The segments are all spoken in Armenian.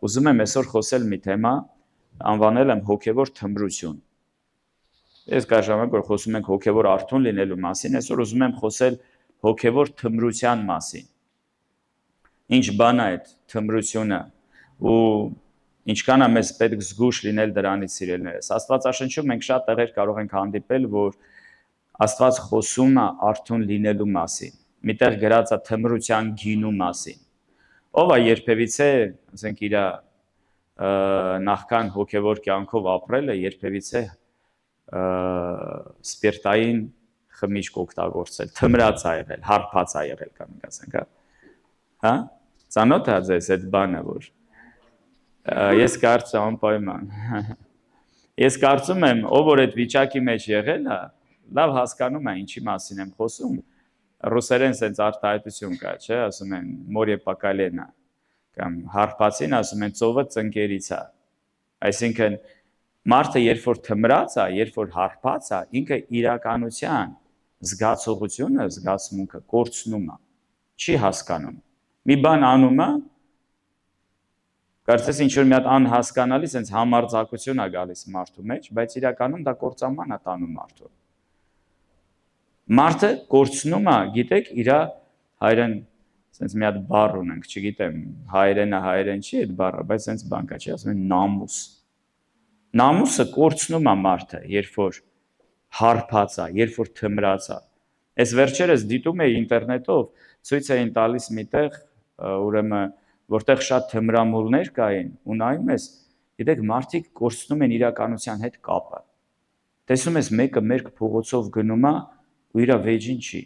ուզում եմ այսօր խոսել մի թեմա, անվանել եմ հոգևոր թմրություն։ Ես կա ժամանակ, որ խոսում ենք հոգևոր արթուն լինելու մասին, այսօր ուզում եմ խոսել հոգևոր թմրության մասին։ Ինչ բան է այդ թմրությունը ու ինչքան է մեզ պետք զգուշ լինել դրանից, սիրելիներս։ Աստվածաշնչում մենք շատ տեղեր կարող ենք հանդիպել, որ Աստված խոսում է արթուն լինելու մասին։ Միտեղ գրած է թմրության գինու մասին։ Ով է երբևիցե, ասենք իր նախքան հոգևոր կյանքով ապրել է, երբևիցե սպիրտային խմիչք օգտագործել, թմրած է եղել, հարբած է եղել, կամ ասենք, հա? Ծանոթ է ձեզ այդ բանը, որ ես կարծում անպայման։ Ես կարծում եմ, ով որ այդ վիճակի մեջ եղել է, լավ հասկանում է ինչի մասին եմ խոսում։ Ռուսերեն sense արտահայտություն կա, չէ, ասում են մորե պակալենա, կամ հարբացին ասում են ծովը ծնկերից է։ Այսինքն մարդը երբ որ թմրած է, երբ որ հարբած է, ինքը իրականության զգացողությունը, զգացմունքը կորցնում է, չի հասկանում։ Մի բան անում է, կարծես ինչ որ մի հատ անհասկանալի sense համարձակություն է գալիս մարդու մեջ, բայց իրականում դա կործանման է տանում մարդու։ Մարդը կորցնում է, գիտեք, իր հայրեն, sense մի հատ բառ ունենք, չգիտեմ, հայերեն չի այդ բառը, բայց sense բան կա, չի ասում են նամուս։ Նամուսը կորցնում է մարդը, երբ որ հարբած է, երբ որ թմրած է։ Այս վերջերս դիտում էի ինտերնետով, ցույց էին տալիս միտեղ, ուրեմն որտեղ շատ թմրամոլներ կային, ու նայում ես, գիտեք, մարդիկ կորցնում են իրականության հետ կապը։ Տեսում ես մեկը մերկ փողոցով գնում է ու իր վեճին չի։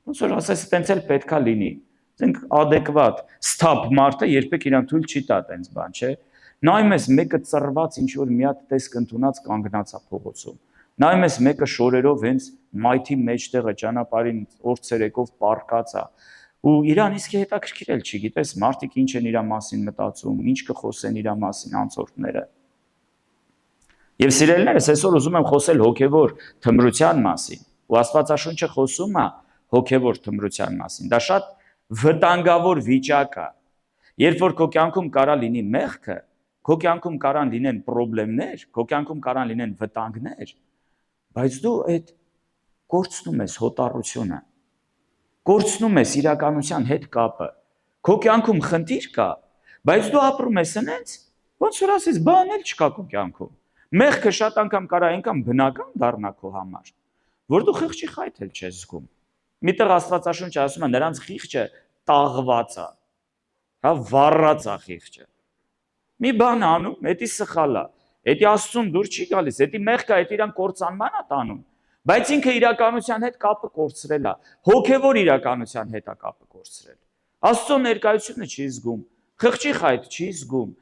Ոնց որ ասես, տենց էլ պետքա լինի։ Ասենք adekvat, սթափ մարդը երբեք իրան թույլ չի տա տենց բան, չէ։ Նայում ես մեկը ծռված ինչ որ մի հատ տեսք ընդունած կանգնած է փողոցում։ Նայում ես մեկը շորերով հենց մայթի մեջտեղը ճանապարհին օրցերեկով պարկած է։ Ու իրան իսկ հետաքրքիրել չի, գիտես, մարդիկ ինչ են իր մասին մտածում, ինչ կխոսեն իր մասին անցորդները։ Եվ սիրելիներս, այսօր ուզում եմ խոսել հոգևոր թմրության մասին, ու Աստվածաշունչը խոսում է հոգևոր թմրության մասին։ Դա շատ վտանգավոր վիճակ է։ Երբ որ քո կյանքում կարա լինի մեղքը, քո կյանքում կարան լինեն խնդիրներ, քո կյանքում կարան լինեն վտանգներ, բայց դու այդ կորցնում ես հոտառությունը, կորցնում ես իրականության հետ կապը։ Քո կյանքում խնդիր կա, բայց դու ապրում ես այնպես, ոնց որ ասես, բան էլ չկա քո կյանքում։ Մեղքը շատ անգամ կարա այնքան բնական դառնա քո համար, որ դու խղճի խայթ էլ չես զգում։ Միտեղ Աստվածաշունչը ասում է, նրանց խիղճը տաղված է, հա, վառած է խիղճը։ Մի բան անում, դա սխալ է, դա Աստծուն դուր չի գալիս, դա մեղքը, դա իրան կործանման է տանում, բայց ինքը իրականության հետ կապը կորցրել է, հոգևոր իրականության հետ է կապը կորցրել։ Աստծո ներկայությունը չի զգում, խղճի խայթ չի զգում։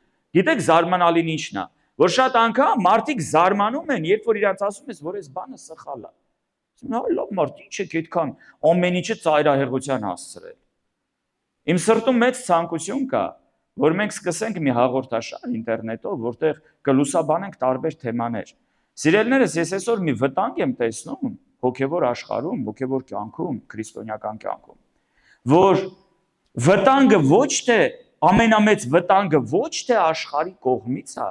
Գիտեք զարմանալին ինչն է, որ շատ անգամ մարդիկ զարմանում են, երբ որ իրանց ասում ես, որ այս բանը սխալ է։ Ասում են, լավ մարդ, ինչ եք այդքան ամեն ինչը ծայրահեղության հասցրել։ Իմ սրտում մեծ ցանկություն կա, որ մենք սկսենք մի հաղորդաշար ինտերնետով, որտեղ կլուսաբանենք տարբեր թեմաներ։ Սիրելիներս, ես այսօր մի վտանգ եմ տեսնում հոգևոր աշխարհում, հոգևոր կյանքում, քրիստոնեական կյանքում, որ վտանգը ոչ թե ամենամեծ վտանգը ոչ թե աշխարհի կողմից է։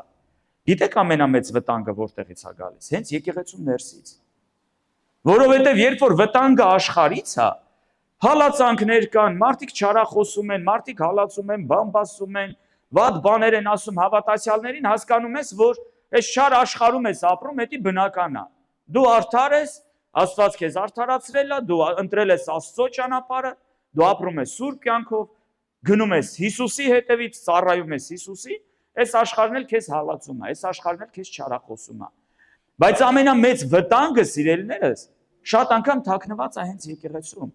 Գիտեք ամենամեծ վտանգը որտեղից է գալիս։ Հենց եկեղեցու ներսից։ Որովհետև երբ որ վտանգը աշխարհից է, հալածանքներ կան, մարդիկ չարախոսում են, մարդիկ հալածում են, բամբասում են, վատ բաներ են ասում հավատացյալներին, հասկանում ես, որ այս չար աշխարհում ես ապրում, դա բնական է։ Դու արդար ես, Աստված քեզ արդարացրել է, դու ընտրել ես Աստծո ճանապարհը, դու ապրում ես սուրբ կյանքով, գնում ես Հիսուսի հետևից, ծառայում ես Հիսուսին, այս աշխարհն էլ քեզ հալածում է, այս աշխարհն էլ քեզ չարախոսում է։ Բայց ամենամեծ վտանգը, սիրելիներս, շատ անգամ թաքնված է հենց եկեղեցում,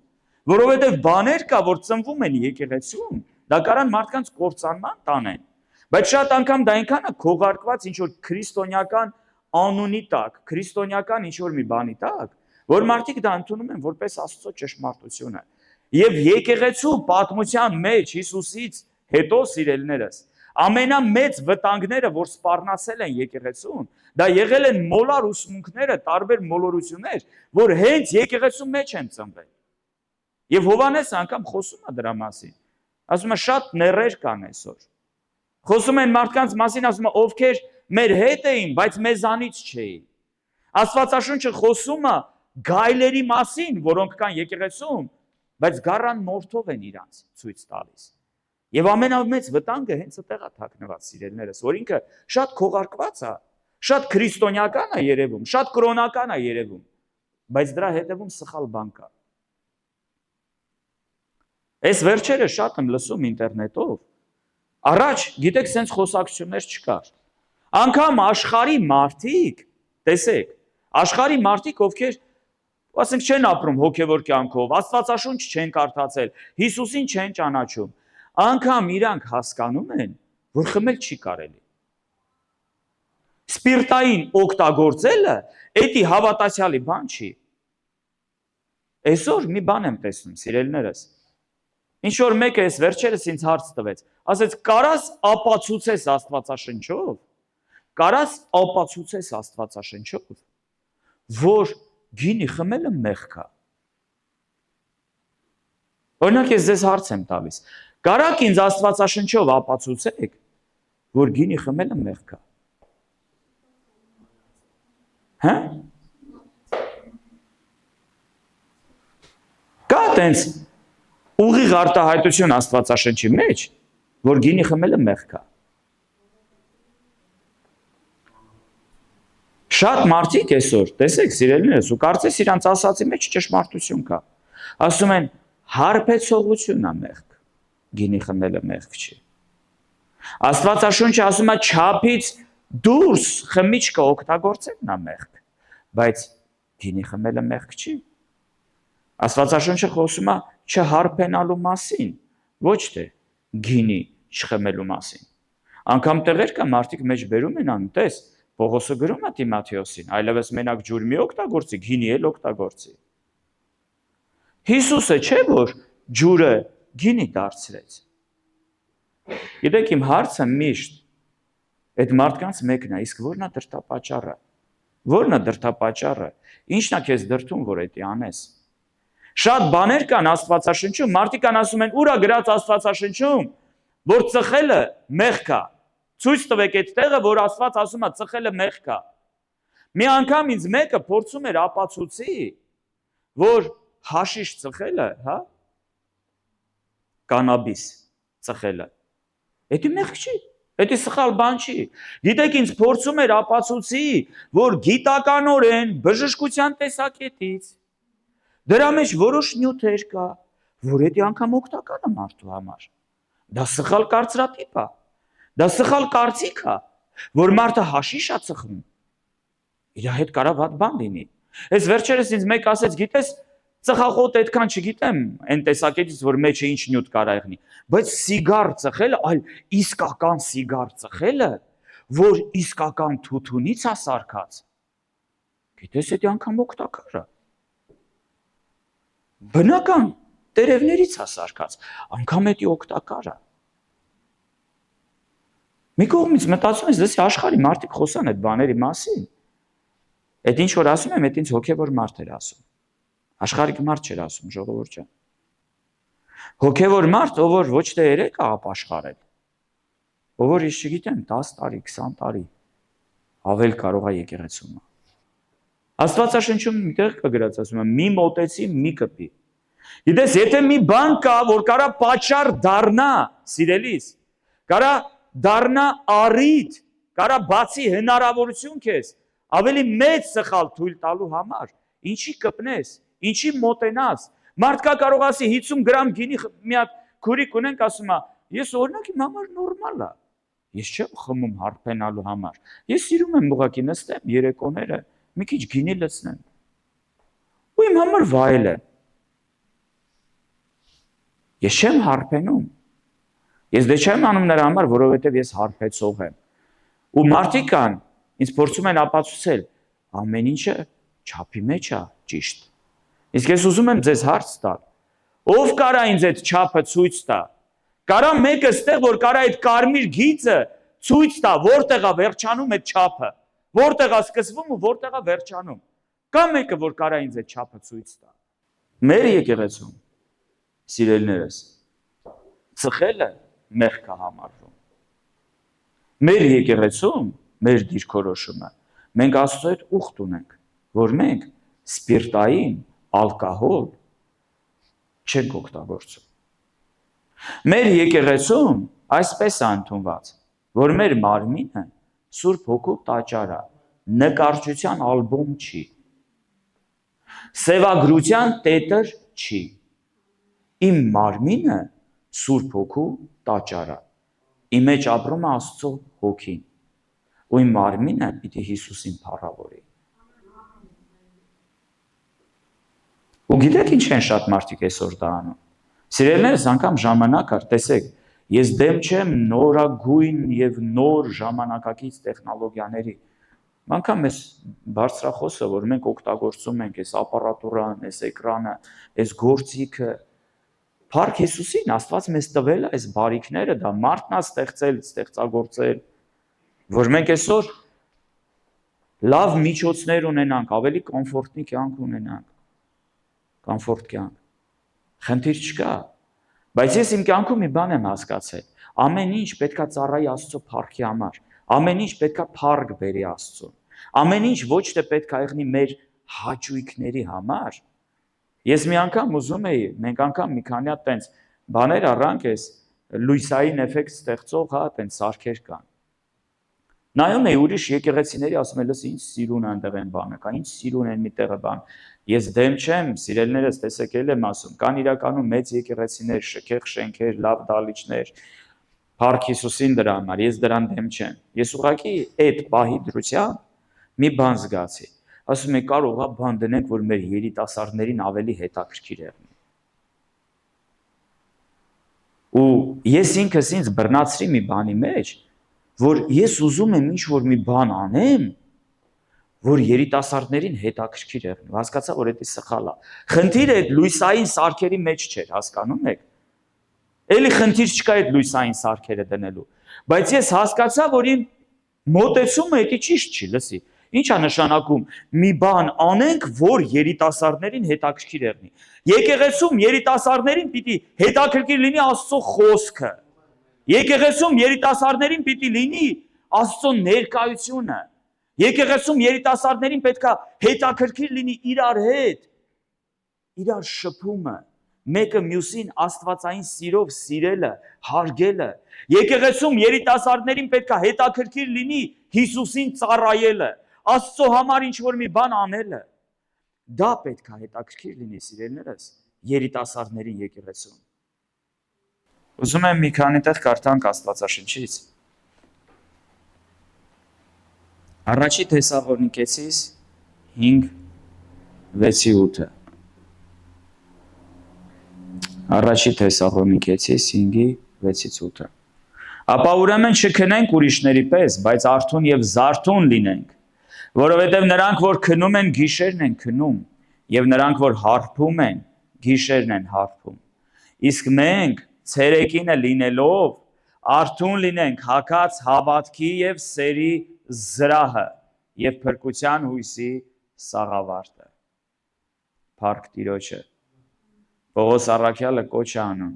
որովհետև բաներ կա, որ ծնվում են եկեղեցում, դա կարան մարդկանց կործանման տանեն, բայց շատ անգամ դա այնքան է քողարկված ինչ որ քրիստոնեական անունի տակ, քրիստոնեական ինչ որ մի բանի տակ, որ մարդիկ դա ընդունում են որպես Աստծո ճշմարտությունը։ Եվ եկեղեցու պատմության մեջ Հիսուսից հետո, սիրելիներս, ամենամեծ վտանգները, որ սպառնացել են եկեղեցուն, դա եղել են մոլար ուսմունքները, տարբեր մոլորություններ, որ հենց եկեղեցու մեջ են ծնվել։ Եվ Հովհաննեսը անգամ խոսում է դրա մասին։ Ասում է շատ ներեր կան այսօր։ Խոսում են մարդկանց մասին, ասում են, ովքեր մեր հետ էին, բայց մեզանից չէին։ Աստվածաշունչը խոսում է գայլերի մասին, որոնք կան եկեղեցում, բայց գառան մորթով են իրանց ցույց տալիս։ Եվ ամենամեծ վտանգը հենց այդտեղ է թաքնված, սիրելիներս, որ ինքը շատ քողարկված է, շատ քրիստոնեական է երևում, շատ կրոնական է երևում, բայց դրա հետևում սխալ բան կա։ Այս վերջերս շատ եմ լսում ինտերնետով։ Առաջ, գիտեք, սենց խոսակցություններ չկար։ Անկամ աշխարհի մարդիկ, տեսեք, աշխարհի մարդիկ, ովքեր, ասենք, չեն ապրում հոգևոր կյանքով, Աստվածաշունչ չեն կարդացել, Հիսուսին չեն ճանաչում, անկամ իրանք հասկանում են, որ խմել չի կարելի։ Սպիրտային օգտագործելը էդի հավատացյալի բան չի։ Այսօր մի բան եմ տեսնում, սիրելիներս։ Ինչ որ մեկը այս վերջերս ինձ հարց տվեց, ասեց, կարաս ապացուցես Աստվածաշնչով, կարաս ապացուցես Աստվածաշնչով, որ գինի խմելը մեղք է։ Օրինակ ես ձեզ հարց եմ տալիս, կարաք ինձ Աստվածաշնչով ապացուցեք, որ գինի խմելը մեղք է։ Հա? Կա տենց ուղիղ արտահայտություն Աստվածաշնչի մեջ, որ գինի խմելը մեղք է։ Շատ մարդիկ այսօր, տեսեք, սիրելիներս, ու կարծես իրանց ասածի մեջ ճշմարտություն կա։ Ասում են, հարբեցողությունն է մեղք, գինի խմելը մեղք չի։ Աստվածաշունչը ասում է, չափից դուրս խմիչքը օգտագործելն է մեղք, բայց գինի խմելը մեղք չի։ Աստվածաշունչը խոսում է չհարբենալու մասին, ոչ թե գինի չխմելու մասին։ Անկամ տեղեր կա մարդիկ մեջ բերում են անում, տես, Պողոսը գրում է Տիմոթեոսին, այլևս մենակ ջուր մի օգտագործի, գինի էլ օգտագործի։ Հիսուսը չէ, որ ջուրը գինի դարձրեց։ Գիտեք, իմ հարցը միշտ այդ մարդկանց մեկն է, իսկ ո՞րն է դրդապատճառը։ Ո՞րն է դրդապատճառը։ Ի՞նչն է քեզ դրդում, որ դա անես։ Շատ բաներ կան Աստվածաշնչում, մարդիկ ասում են, ուր է գրած Աստվածաշնչում, որ ծխելը մեղք է։ Ցույց տվեք այդ տեղը, որ Աստված ասում է ծխելը մեղք է։ Մի անգամ ինձ մեկը փորձում էր ապացուցի, որ հաշիշ ծխելը, հա, կանաբիս ծխելը, դա մեղք չի, դա սխալ բան չի։ Գիտեք, ինձ փորձում էր ապացուցի, որ գիտականորեն բժշկության տեսակետից դրա մեջ որոշ նյութեր կա, որ դա անգամ օգտակար է մարդու համար։ Դա սխալ կարծրատիպ է։ Դա սխալ կարծիք է, որ մարդը հաշիշ է ծխում։ Իր հետ կարա վատ բան լինի։ Այս վերջերս ինձ մեկ ասեց, գիտես, ծխախոտ այդքան չգիտեմ, այն տեսակետից, որ մեջը ինչ նյութ կարա եղնի, բայց սիգար ծխելը, այլ իսկական սիգար ծխելը, որ իսկական թութունից է սարքած։ Գիտես, դա անգամ օգտակար է։ Բնական տերևներից է սարքած, անգամ դա օգտակար է։ Մի կողմից մտածում ես, դες աշխարհի մարդիկ խոսան այդ բաների մասին։ Այդ ինչ որ ասում եմ, այդ ինձ հոգևոր մարդ էր ասում։ Աշխարհիկ մարդ չէր ասում, ժողովուրդ ջան։ Հոգևոր մարդ, ով որ ոչ թե երեք է ապաշխարել, ով որ ես չգիտեմ 10 տարի, 20 տարի ավել կարող է եկեղեցում։ Աստվածաշնչում մի տեղ կա գրած, ասում է, մի մոտեցի, մի կպի։ Գիտես, եթե մի բան կա, որ կարա պատճառ դառնա, սիրելիս, կարա դառնա առիթ, կարա բացի հնարավորություն քեզ ավելի մեծ սխալ թույլ տալու համար, ինչի կպնես, ինչի մոտենաս։ Մարդկա կարող ասի 50 գրամ գինի մի հատ քուրիկ ունենք, ասում է, ես օրինակ իմ համար նորմալ է։ Ես չեմ խմում հարբենալու համար։ Ես սիրում եմ ուղղակի նստեմ երեկոները, մի քիչ գինի լցնեմ։ Ու իմ համար վայել է։ Ես չեմ հարբենում։ Ես դե չեմ անում նրա համար, որովհետև ես հարբեցող եմ։ Ու մարդիկ կան, ինձ փորձում են ապացուցել, ամեն ինչը չափի մեջ է, ճիշտ։ Իսկ ես ուզում եմ ձեզ հարց տալ, ով կարա ինձ այդ չափը ցույց տա։ Կարա մեկը ստեղ, որ կարա այդ կարմիր գիծը ցույց տա, որտեղ է վերջանում այդ չափը, որտեղ է սկսվում ու որտեղ է վերջանում։ Կա մեկը, որ կարա ինձ այդ չափը ցույց տա։ Մեր եկեղեցում, սիրելիներս, ծխելը մեղք է համարվում։ Մեր եկեղեցում, մեր դիրքորոշումը, մենք Աստծո հետ ուխտ ունենք, որ մենք սպիրտային, ալկոհոլ չենք օգտագործում։ Մեր եկեղեցում այսպես է ընդունված, որ մեր մարմինը Սուրբ Հոգու տաճար է, նկարչության ալբոմ չի, սևագրության տետր չի։ Իմ մարմինը Սուրբ Հոգու տաճար է, իմ մեջ ապրում է Աստծո Հոգին, ու իմ մարմինը պիտի Հիսուսին փառավորի։ Ու գիտեք ինչ են շատ մարդիկ այսօր դա անում։ Սիրելիներս, անգամ ժամանակ կար, տեսեք, ես դեմ չեմ նորագույն եւ նոր ժամանակակից տեխնոլոգիաների։ Անգամ այս բարձրախոսը, որ մենք օգտագործում ենք, այս ապարատուրան, այս էկրանը, այս գործիքը, Փառք Հիսուսին, Աստված մեզ տվել է այս բարիքները, դա մարդն է ստեղծել, ստեղծագործել, որ մենք այսօր լավ միջոցներ ունենանք, ավելի կոմֆորտնի կյանք ունենանք, կոմֆորտ կյանք։ Խնդիր չկա, բայց ես իմ կյանքում մի բան եմ հասկացել, ամեն ինչ պետքա ծառայի Աստծո փառքի համար, ամեն ինչ պետքա փառք բերի Աստծուն, ամեն ինչ ոչ թե պետքա եղնի մեր հաճույքների համար։ Ես մի անգամ ուզում էի, մենք անգամ մի քանի հատ տենց բաներ առանք էս լույսային էֆեկտ ստեղծող, հա, տենց սարքեր կան։ Նայում էի ուրիշ եկեղեցիների, ասում եմ, լս ինչ սիրուն այնտեղ են բանը կա, ինչ սիրուն են մի տեղը բան։ Ես դեմ չեմ, սիրելիներս, տեսեք էլ եմ ասում, կան իրականում մեծ եկեղեցիներ, շքեղ շենքեր, լավ դահլիճներ, Փառք Հիսուսին դրա համար, ես դրան դեմ չեմ։ Ես ուղղակի այդ պահի դրությամբ մի բան զգացի։ Ասում եմ, կարող է բան դնենք, որ մեր երիտասարդներին ավելի հետաքրքիր եղնի։ Ու ես ինքս ինձ բռնացրի մի բանի մեջ, որ ես ուզում եմ ինչ-որ մի բան անեմ, որ երիտասարդներին հետաքրքիր եղնի։ Հասկացա, որ դա սխալ է։ Խնդիրը այդ լույսային սարքերի մեջ չէր, հասկանում եք։ Էլի խնդիր չկա այդ լույսային սարքերը դնելու։ Բայց ես հասկացա, որ իմ մոտեցումը դա ճիշտ չի, լսի։ Ինչ է նշանակում մի բան անենք, որ երիտասարդներին հետաքրքիր եղնի։ Եկեղեցում երիտասարդներին պիտի հետաքրքիր լինի Աստծո խոսքը։ Եկեղեցում երիտասարդներին պիտի լինի Աստծո ներկայությունը։ Եկեղեցում երիտասարդներին պետքա հետաքրքիր լինի իրար հետ, իրար շփումը, մեկը մյուսին աստվածային սիրով սիրելը, հարգելը։ Եկեղեցում երիտասարդներին պետքա հետաքրքիր լինի Հիսուսին ծառայելը, Աստծո համար ինչ-որ մի բան անելը։ Դա պետքա հետաքրքիր լինի, սիրելիներս, երիտասարդներին եկեղեցում։ Ուզում եմ մի քանի տեղ կարդանք Աստվածաշնչից։ Առաջի Թեսաղոնիկեցիս 5:6-8։ Առաջի Թեսաղոնիկեցիս 5:6-8։ Ապա ուրեմն չքնենք ուրիշների պես, բայց արթուն եւ զարթուն լինենք, որովհետեւ նրանք, որ քնում են, գիշերն են քնում, եւ նրանք, որ հարբում են, գիշերն են հարբում։ Իսկ մենք ցերեկինը լինելով արթուն լինենք հագած հավատքի եւ սերի զրահը եւ փրկության հույսի սաղավարտը։ Փառք Տիրոջը։ Պողոս առաքյալը կոչ է անում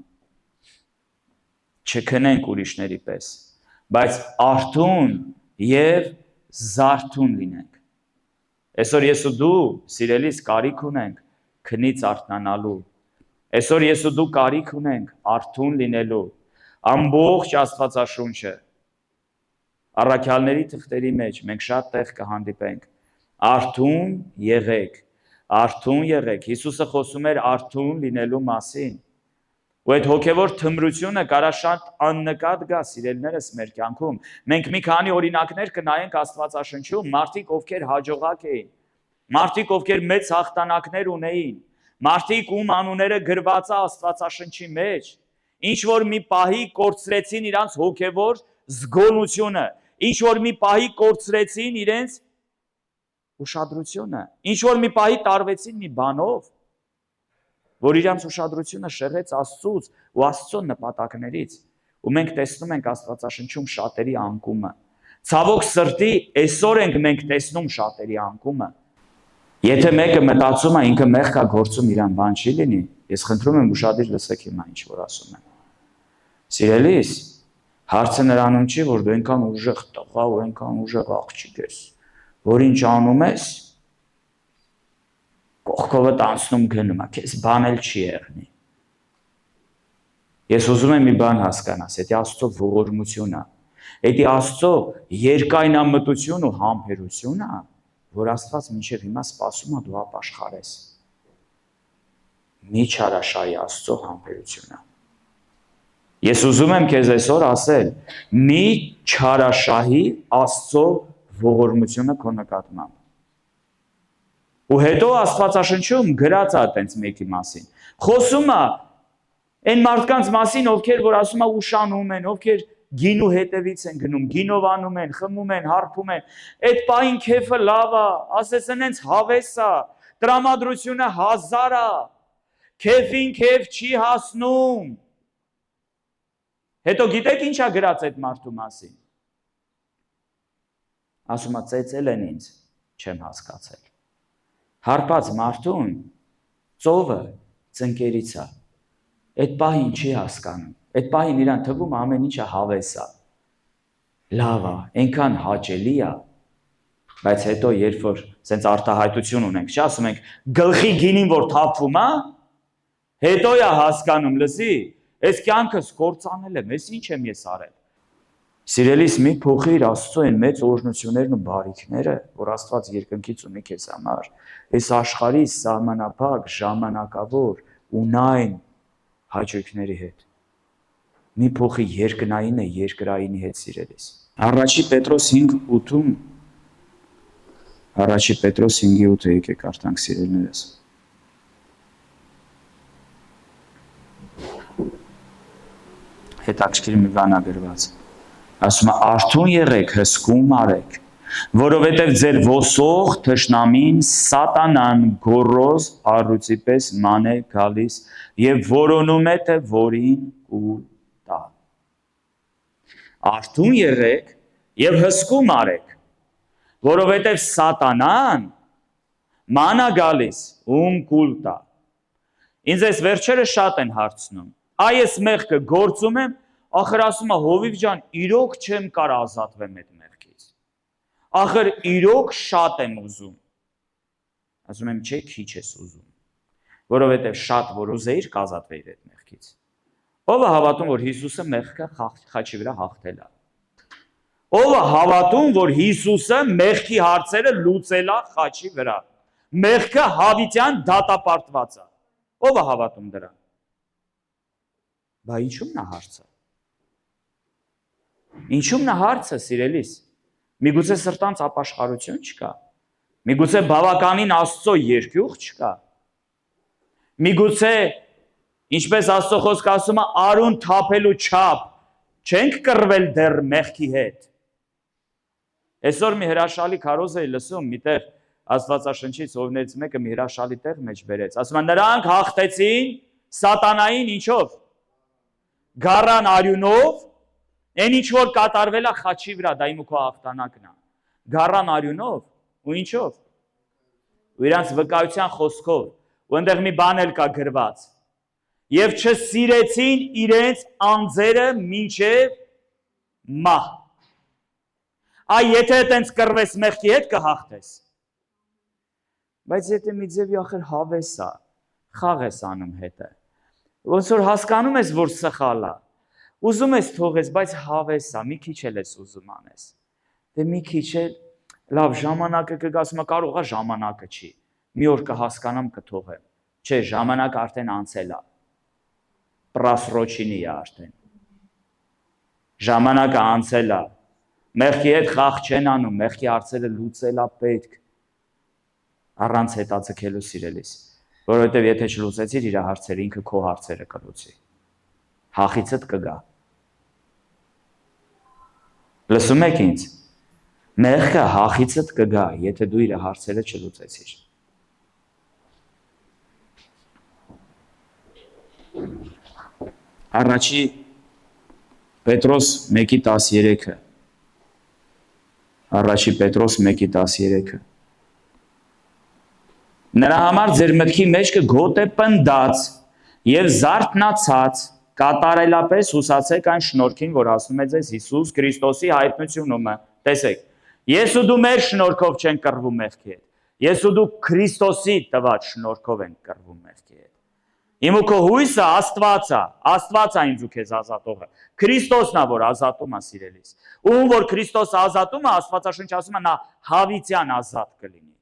չքնենք ուրիշների պես, բայց արթուն եւ զարթուն լինենք։ Այսօր ես ու դու, սիրելիս, կարիք ունենք քնից արթնանալու։ Այսօր ես ու դու կարիք ունենք արթուն լինելու։ Ամբողջ Աստվածաշունչը առաքյալների թղթերի մեջ մենք շատ տեղ կհանդիպենք։ Արթուն եղեք, արթուն եղեք։ Հիսուսը խոսում էր արթուն լինելու մասին։ Ու այդ հոգևոր թմրությունը կարա շատ աննկատ գա, սիրելիներս, մեր կյանքում։ Մենք մի քանի օրինակներ կնայենք Աստվածաշնչում, մարդիկ, ովքեր հաջողակ էին, մարդիկ, ովքեր մեծ հաղթանակներ ունեին, մարդիկ, ում անունները գրված է Աստվածաշնչի մեջ, ինչ որ մի պահի կորցրեցին իրանց հոգևոր զգոնությունը, ինչ որ մի պահի կորցրեցին իրենց ուշադրությունը, ինչ որ մի պահի տարվեցին մի բանով, որ իրանց ուշադրությունը շեղեց Աստծուց ու Աստծո նպատակներից, ու մենք տեսնում ենք Աստվածաշնչում շատերի անկումը։ Ցավոք սրտի, այսօր ենք մենք տեսնում շատերի անկումը։ Եթե մեկը մտածում է ինքը մեղք է գործում, իրան բան չի լինի, ես խնդրում եմ ուշադիր լսեք հիմա ինչ որ ասում եմ։ Սիրելիս, Հարցը նրանում չի, որ դու այնքան ուժեղ տղա ու այնքան ուժեղ աղջիկ ես, որ ինչ անում ես, կողքովդ անցնում գնում է, քեզ բան էլ չի եղնի։ Ես ուզում եմ մի բան հասկանաս, դա Աստծո ողորմությունն է։ Դա Աստծո երկայնամտություն ու համբերությունն է, որ Աստված մինչև հիմա սպասում է դու ապաշխարես։ Մի չարաշահի Աստծո համբերությունը։ Ես ուզում եմ քեզ այսօր ասել, մի չարաշահի Աստծո ողորմությունը քո նկատմամբ։ Ու հետո Աստվածաշնչում գրած է այդպես մեկի մասին։ Խոսում է այն մարդկանց մասին, ովքեր որ ասում է ուշանում են, ովքեր գինու հետևից են գնում, գինովանում են, խմում են, հարբում են։ Այդ պահին քեֆը լավ է, ասես այնց հավես է, տրամադրությունը 1000 է։ Քեֆին քեֆ չի հասնում։ Հետո գիտեք ինչ է գրած այդ մարդու մասին։ Ասում է ծեծել են ինձ, չեմ հասկացել։ Հարբած մարդուն ծովը ծնկերից է։ Այդ պահին չի հասկանում։ Այդ պահին իրան թվում է ամեն ինչը հավես է։ Լավ է, այնքան հաճելի է, բայց հետո երբ որ սենց արտահայտություն ունենք, չի ասում ենք գլխի գինին որ թափվում է, հետո է հասկանում, լսի, այս կյանքս կործանել եմ, ես ինչ եմ ես արել։ Սիրելիս, մի փոխիր Աստծո այն մեծ օրհնություններն ու բարիքները, որ Աստված երկնքից ունի քեզ համար, այս աշխարհի սահմանափակ, ժամանակավոր, ունայն հաճույքների հետ։ Մի փոխի երկնայինը երկրայինի հետ, սիրելիս։ Առաջի Պետրոս 5:8-ում Առաջի Պետրոս 5:8 եկեք կարդանք, սիրելիներս։ Հետաքրքիր մի բան է գրված։ Ասում է արթուն եղեք, հսկում արեք, որովհետև ձեր ոսող թշնամին սատանան գոռոզ առյուծի պես ման է գալիս եւ որոնում է թե որին կուլ տա։ Արթուն եղեք եւ հսկում արեք, որովհետև սատանան ման է գալիս ում կուլ տա։ Ինձ այս վերջերը շատ են հարցնում։ Այս մեղքը գործում եմ, ախր ասում է Հովիվ ջան, իրոք չեմ կարող ազատվեմ այդ մեղքից։ Ախր իրոք շատ եմ ուզում։ Ասում եմ, չէ, քիչ ես ուզում։ Որովհետև շատ որ ուզեիր կազատվեիր այդ մեղքից։ Ով է հավատում, որ Հիսուսը մեղքը խաչի վրա հաղթել է։ Ով է հավատում, որ Հիսուսը մեղքի հարցերը լուծել է խաչի վրա։ Մեղքը հավիտյան դատապարտված է։ Ով է հավատում դրան։ Բա ինչու՞մն է հարցը։ Ինչու՞մն է հարցը, սիրելիս։ Միգուցե սրտանց ապաշխարություն չկա։ Միգուցե բավականին Աստծո երկյուղ չկա։ Միգուցե, ինչպես Աստծո խոսքը ասում է, արուն թափելու չափ չենք կռվել դեռ մեղքի հետ։ Այսօր մի հրաշալի քարոզ էի լսում, միտեղ Աստվածաշնչից ովներից մեկը մի հրաշալի տեղ մեջ բերեց։ Ասում է նրանք հաղթեցին սատանային ինչով։ Գառան արյունով, այն ինչ որ կատարվել է խաչի վրա, դա իմ ու քո հաղթանակն է։ Գառան արյունով ու ինչով։ Ու իրանց վկայության խոսքով, ու այնտեղ մի բան էլ կա գրված։ Եվ չսիրեցին իրենց անձերը մինչև մահ։ Այ եթե այտենց կռվես մեղքի հետ կհաղթես։ Բայց եթե մի ձևի ախր հավես է, խաղ ես անում հետը։ Ոնց որ հասկանում ես, որ սխալ է։ Ուզում ես թողես, բայց հավես է, մի քիչ էլ ես ուզում անես։ Դե մի քիչ էլ լավ ժամանակը կգա, ասում է կարող է ժամանակը չի։ Մի օր կհասկանամ կթողեմ։ Չէ, ժամանակը արդեն անցել է։ Պրասրոչինի է արդեն։ Ժամանակը անցել է։ Մեղքի հետ խաղ չեն անում, մեղքի հարցերը լուծել է պետք։ Առանց հետաձգելու, սիրելիս, որովհետև եթե չլուծեցիր իր հարցերը, ինքը քո հարցերը կլուծի։ Հախիցդ կգա։ Լսում եք ինձ։ Մեղքը հախիցդ կգա, եթե դու իր հարցերը չլուծեցիր։ Առաջի Պետրոս 1:13-ը։ Առաջի Պետրոս 1:13-ը։ Նրա համար ձեր մտքի մեջ կգոտ է պնդած և զարթնացած կատարելապես հուսացեք այն շնորհքին, որ ասում է ձեզ Հիսուս Քրիստոսի հայտնությունը։ Տեսեք, ես ու դու մեր շնորհքով չենք կռվում մեղքի հետ։ Ես ու դու Քրիստոսի տված շնորհքով ենք կռվում մեղքի հետ։ Իմ ու քո հույսը Աստված է ինձ ու քեզ ազատողը։ Քրիստոսն է, որ ազատում է սիրելիս։ Ում որ Քրիստոսը ազատում է, Աստվածաշունչը ասում է նա հավիտյան ազատ կլինի։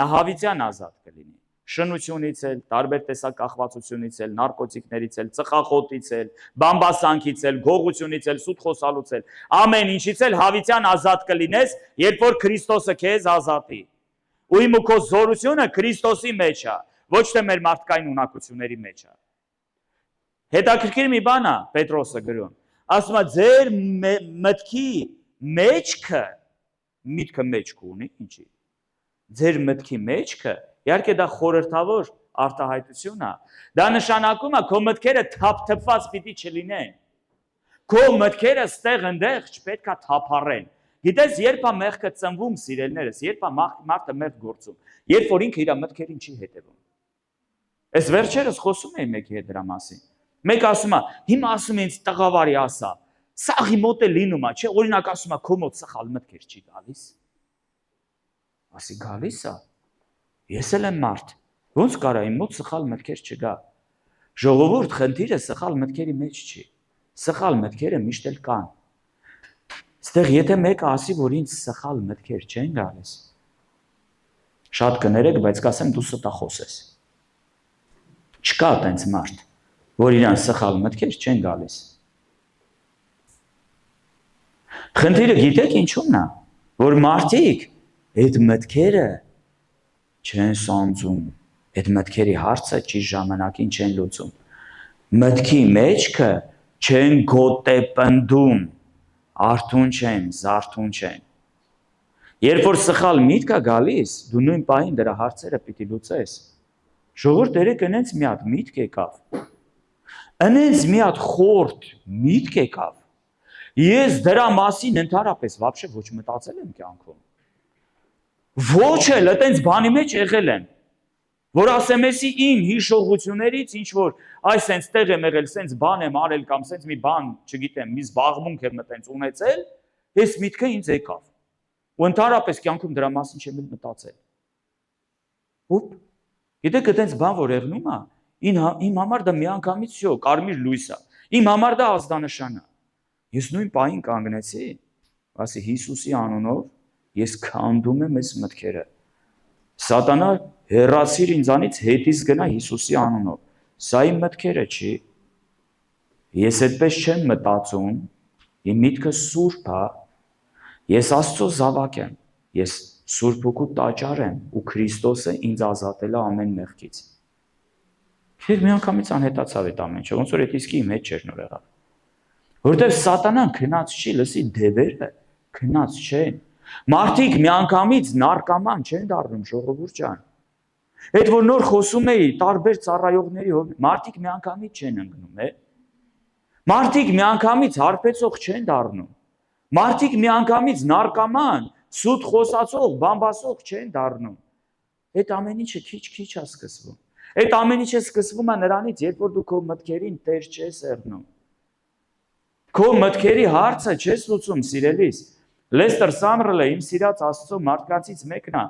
Նա հավիտյան ազատ կլինի։ Շնությունից էլ, տարբեր տեսակ կախվածությունից էլ, նարկոտիկներից էլ, ծխախոտից էլ, բամբասանքից էլ, գողությունից էլ, սուտ խոսալուց էլ, ամեն ինչից էլ հավիտյան ազատ կլինես, երբ որ Քրիստոսը քեզ ազատի։ Ու իմ ու քո զորությունը Քրիստոսի մեջ է, ոչ թե մեր մարդկային ունակությունների մեջ է։ Հետաքրքիր մի բան է Պետրոսը գրում։ Ասում է ձեր մտքի մեջքը, միտքը մեջք ունի, ինչի։ Ձեր մտքի մեջքը, իհարկե դա խորհրդավոր արտահայտություն է։ Դա նշանակում է քո մտքերը թափթփված պիտի չլինեն։ Քո մտքերը ստեղ ընդեղ չպետք է թափառեն։ Գիտես, երբ է մեղքը ծնվում, սիրելիներս, երբ է մարդը մեղք գործում, երբ որ ինքը իր մտքերին չի հետևում։ Այս վերջերս խոսում էի մեկի հետ դրա մասին։ Մեկ ասում է, հիմա ասում է ինձ տղավարի ասա, սաղի մոտ է լինում է, չէ, օրինակ ասում է, քո մոտ սխալ մտքեր չի գալիս։ Ասի գալիս է։ Ես էլ եմ մարդ։ Ոնց կարա իմ մոտ սխալ մտքեր չգա։ Ժողովուրդ, խնդիրը սխալ մտքերի մեջ չի։ Սխալ մտքերը միշտ էլ կան։ Ստեղ եթե մեկը ասի, որ ինձ սխալ մտքեր չեն գալիս, շատ կներեք, բայց կասեմ դու ստախոս ես։ Չկա տենց մարդ, որ իրան սխալ մտքեր չեն գալիս։ Խնդիրը գիտեք ինչու՞մն է, որ մարդիկ այդ մտքերը չեն սանձում, այդ մտքերի հարցը ճիշտ ժամանակին չեն լուծում։ Մտքի մեջքը չեն գոտեպնդում, արթուն չեն, զարթուն չեն։ Երբ որ սխալ միտք է գալիս, դու նույն պահին դրա հարցերը պիտի լուծես։ Ժողովուրդ երեք ընենց մի հատ միտք եկավ։ Ընենց մի հատ խորտ միտք եկավ։ Ես դրա մասին ընդհանրապես вообще ոչ մտածել եմ կյանքում։ Ոչ էլ այտենց բանի մեջ եղել եմ, որ ասեմ էսի ին հիշողություններից ինչ որ այս սենց տեղ եմ եղել, սենց բան եմ արել կամ սենց մի բան, չգիտեմ, մի զբաղմունք եմ այտենց ունեցել, այս միտքը ինձ եկավ։ Ու ընդհանրապես կյանքում դրա մասին չեմ մտածել։ Ուպ, գիտեք այտենց բան որ եղնում է, իմ համար դա միանգամից շո, կարմիր լույս է։ Իմ համար դա ազդանշան է։ Ես նույն պահին կանգնեցի, ասի Հիսուսի անունով ես քանդում եմ այս մտքերը։ Սատանա հեռացիր ինձանից, հետից գնա Հիսուսի անունով։ Սա իմ մտքերը չի։ Ես այդպես չեմ մտածում, իմ միտքը սուրբ է, ես Աստծո զավակ եմ, ես Սուրբ Հոգու տաճար եմ ու Քրիստոսը ինձ ազատել է ամեն մեղքից։ Ես միանգամից անհետացավ այդ ամեն ինչը, ոնց որ այդ իսկի իմ հետ չէր նոր եղավ։ Որտեվ սատանան քնած չի, լսի դևերը քնած չեն։ Մարդիկ միանգամից նարկաման չեն դառնում, ժողովուրդ ջան։ Այդ որ նոր խոսում էի տարբեր ծառայողների, մարդիկ միանգամից չեն ընկնում, է։ Մարդիկ միանգամից հարբեցող չեն դառնում։ Մարդիկ միանգամից նարկաման, սուտ խոսացող, բամբասող չեն դառնում։ Այդ ամեն ինչը քիչ-քիչ է սկսվում։ Այդ ամեն ինչը սկսվում է նրանից, երբ որ դու քո մտքերին տեր չես եղնում։ Քո մտքերի հարցը չես լուծում, սիրելիս։ Լեստեր Սամրելը իմ սիրած Աստծո մարդկանցից մեկն է։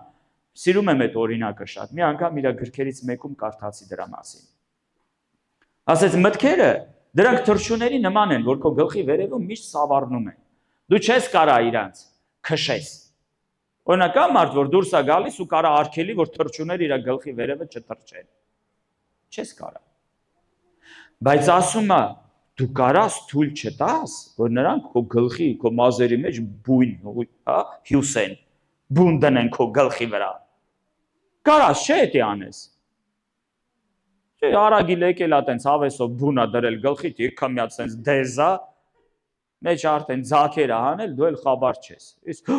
Սիրում եմ այդ օրինակը շատ։ Մի անգամ իր գրքերից մեկում կարդացի դրա մասին։ Ասեց մտքերը դրանք թռչունների նման են, որ քո գլխի վերևում միշտ սավառնում են։ Դու չես կարա իրանց քշես։ Օրինակ կա մարդ, որ դուրս է գալիս ու կարա արգելի, որ թռչունները իր գլխի վերևը չթռչեն։ Չես կարա։ Բայց ասում է դու կարաս թույլ չտաս, որ նրանք քո գլխի, քո մազերի մեջ բույն, հա, հյուսեն, բուն դնեն քո գլխի վրա։ Կարաս չէ՞ դա անես։ Չէ, արագիլ եկել է տենց հավեսով բունա դրել գլխիդ, եկա մի հատ սենց դեզա, մեջ արդեն ձակեր է հանել, դու էլ խաբար չես։ Իսկ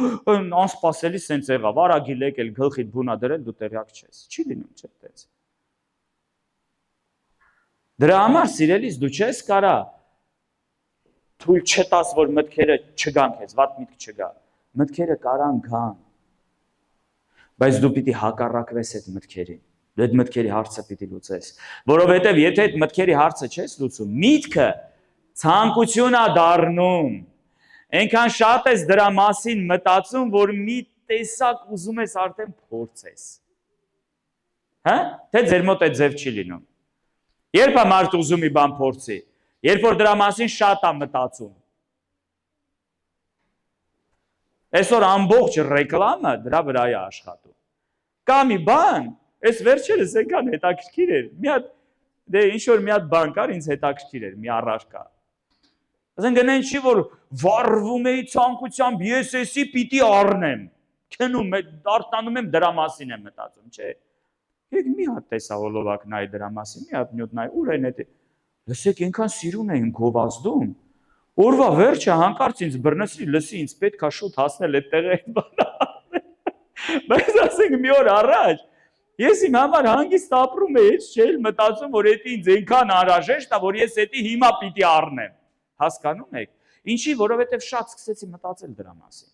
անսպասելի սենց եղավ, արագիլ եկել գլխիդ բունա դրել, դու տեղյակ չես։ Չի լինում, չէ՞ տենց։ Դրա համար սիրելիս դու չես կարա թույլ չտաս, որ մտքերը չգան քեզ, վատ միտք չգա։ Մտքերը կարան գան։ Բայց դու պիտի հակառակվես այդ մտքերին։ Այդ մտքերի հարցը պիտի լուծես, որովհետև եթե այդ մտքերի հարցը չես լուծում, միտքը ցանկություն է դառնում։ Այնքան շատ ես դրա մասին մտածում, որ մի տեսակ ուզում ես արդեն փորձես։ Հա՞, թե ձեր մոտ այդ ձև չի լինում։ Երբ է մարդ ուզում մի բան փորձի, երբ որ դրա մասին շատ է մտածում։ Այսօր ամբողջ ռեկլամը դրա վրա է աշխատում։ Կա մի բան, այս վերջերս եկան հետաքրքիր էր։ Մի հատ դե ինչ որ մի հատ բան կար, ինձ հետաքրքիր էր, մի առարկա։ Ասեն գնային չի որ վառվում էի ցանկությամբ, ես էսի պիտի առնեմ։ Քնում եմ, արտանում եմ դրա մասին եմ մտածում, չէ։ Եկ մի հատ տեսահոլովակ նայ դրա մասին, մի հատ նյութ նայ, ուր են էդ։ Լսեք, այնքան սիրուն էին գովազդում։ Օրվա վերջը հանկարծ ինձ բռնեցի, լսի, ինձ պետք է շուտ հասնել այդ տեղը այդ բանը։ Բայց ասենք մի օր առաջ ես իմ համար հանգիստ ապրում եի, չէ՞, մտածում որ էդի ինձ այնքան անհրաժեշտ է, որ ես էդի հիմա պիտի առնեմ։ Հասկանում եք։ Ինչի, որովհետև շատ սկսեցի մտածել դրա մասին։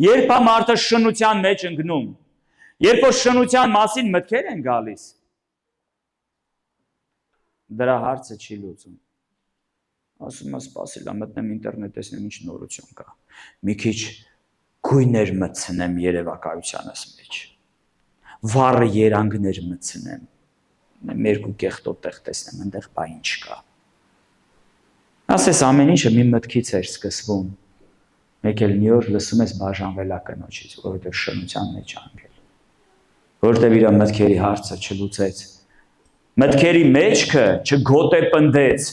Երբ է մարդը շնության մեջ ընկնում, երբ որ շնության մասին մտքեր են գալիս, դրա հարցը չի լուծում։ Ասում եմ, սպասել, մտնեմ ինտերնետ, տեսնեմ ինչ նորություն կա։ Մի քիչ գույներ մտցնեմ երևակայությանս մեջ։ Վառ երանգներ մտցնեմ։ Երկու կեղտոտ տեղ տեսնեմ, այնտեղ բա ինչ կա։ Ասես ամեն ինչը մի մտքից էր սկսվում։ Մեկ էլ մի օր լսում ես բաժանվել է կնոջից, որովհետև շնության մեջ անգել։ Որովհետև իր մտքերի հարցը չլուծեց։ Մտքերի մեջքը չգոտեպնդեց։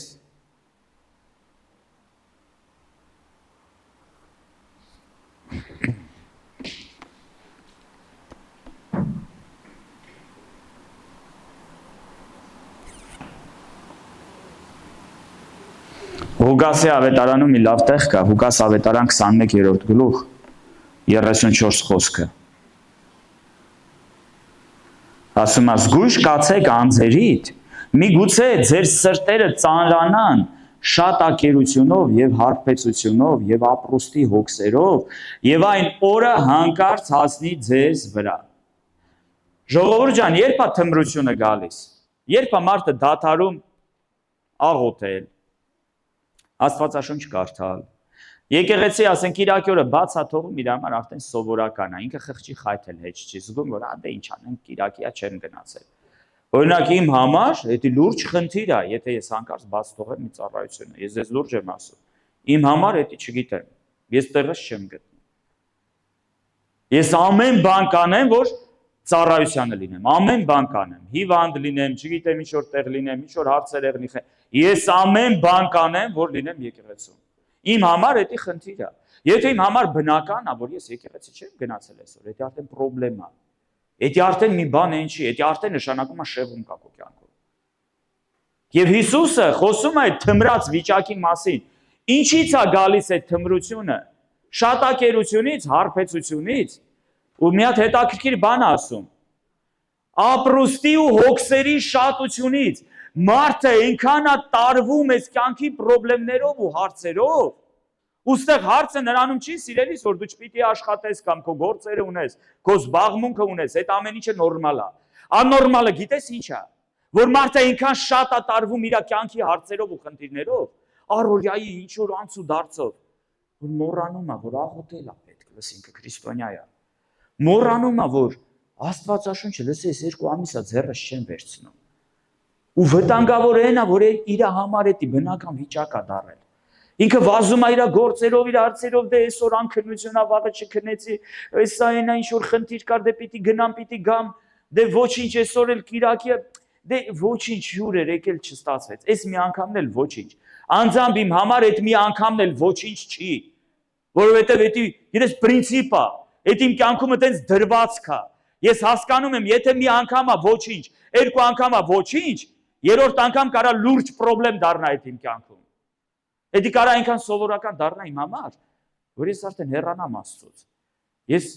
Հուգասի ավետարանում մի լավ տեղ կա, Հուգաս ավետարան 21-րդ գլուխ 34 խոսքը։ Ասում է, զգույշ կացեք անձերիդ, միգուցե ձեր սրտերը ծանրանան շատ ակերությունով եւ հարբեցությունով եւ ապրուստի հոգսերով եւ այն օրը հանկարծ հասնի ձեզ վրա։ Ժողովուրդ ջան, երբ է թմրությունը գալիս, երբ է մարդը դադարում աղոթել, Աստվածաշունչ կարդալ։ Եկեղեցի, ասենք, Կիրակի օրը բաց է թողում, իր համար արդեն սովորական է, ինքը խղճի խայթել հեչ չի զգում, որ դե ինչ անեմ, Կիրակիա չեմ գնացել։ Օրինակ իմ համար, դա լուրջ խնդիր է, եթե ես հանկարծ բաց թողեմ մի ծառայությունը, ես ձեզ լուրջ եմ ասում։ Իմ համար դա չգիտեմ, ես տեղս չեմ գտնում։ Ես ամեն բան կանեմ, որ ծառայությանը լինեմ, ամեն բան կանեմ, հիվանդ լինեմ, չգիտեմ ինչ որ տեղ լինեմ, ինչ որ հարցեր եղնի, ես ամեն բան կանեմ, որ լինեմ եկեղեցում։ Իմ համար դա խնդիր է։ Եթե իմ համար բնական է, որ ես եկեղեցի չեմ գնացել այսօր, դա արդեն խնդրեմ է։ Դա արդեն մի բան են չի, դա արդեն նշանակում է շեղում կա քո կյանքում։ Եվ Հիսուսը խոսում է այդ թմրած վիճակի մասին։ Ինչից է գալիս այդ թմրությունը։ Շատակերությունից, հարբեցությունից, ու մի հատ հետաքրքիր բան ասում։ Ապրուստի ու հոգսերի շատությունից մարդը այնքան է տարվում այս կյանքի խնդիրներով ու հարցերով, ուստեղ հարցը նրանում չի սիրելիս, որ դու չպիտի աշխատես կամ քո գործերը ունես, քո զբաղմունքը ունես, այդ ամեն ինչը նորմալ է։ Աննորմալը գիտես ինչ է, որ մարդը այնքան շատ է տարվում իր կյանքի հարցերով ու խնդիրներով, առօրյայի ինչ որ անց ու դարձով, որ մոռանում է, որ աղոթել է պետք, լսի ինքը քրիստոնյա է։ Մոռանում է, որ Աստվածաշունչը լսես 2 ամիս է ձեռս չեն վերցնում։ Ու վտանգավոր այն է, որ իր համար էդի բնական վիճակ է դառել։ Ինքը վազում է իր գործերով, իր հարցերով, դե այսօր անքնություն է, վաղը չքնեցի, սա այնա ինչ որ խնդիր կար, դե պիտի գնամ, պիտի գամ, դե ոչինչ այսօր էլ Կիրակի, դե ոչինչ հյուր էր եկել չստացվեց։ Այս մի անգամն էլ ոչինչ։ Անձամբ իմ համար այդ մի անգամն էլ ոչինչ չի, որովհետև դա իրենց պրինցիպ է, դա իմ կյանքում այտենց դրված կա։ Ես հասկանում եմ, եթե մի անգամ է ոչինչ, 2 անգամ է ոչինչ, երրորդ անգամ կարա լուրջ խնդրեմ դառնա այդ իմ կյանքում։ Դա կարա այնքան սովորական դառնա իմ համար, որ ես արդեն հեռանամ Աստծուց։ Ես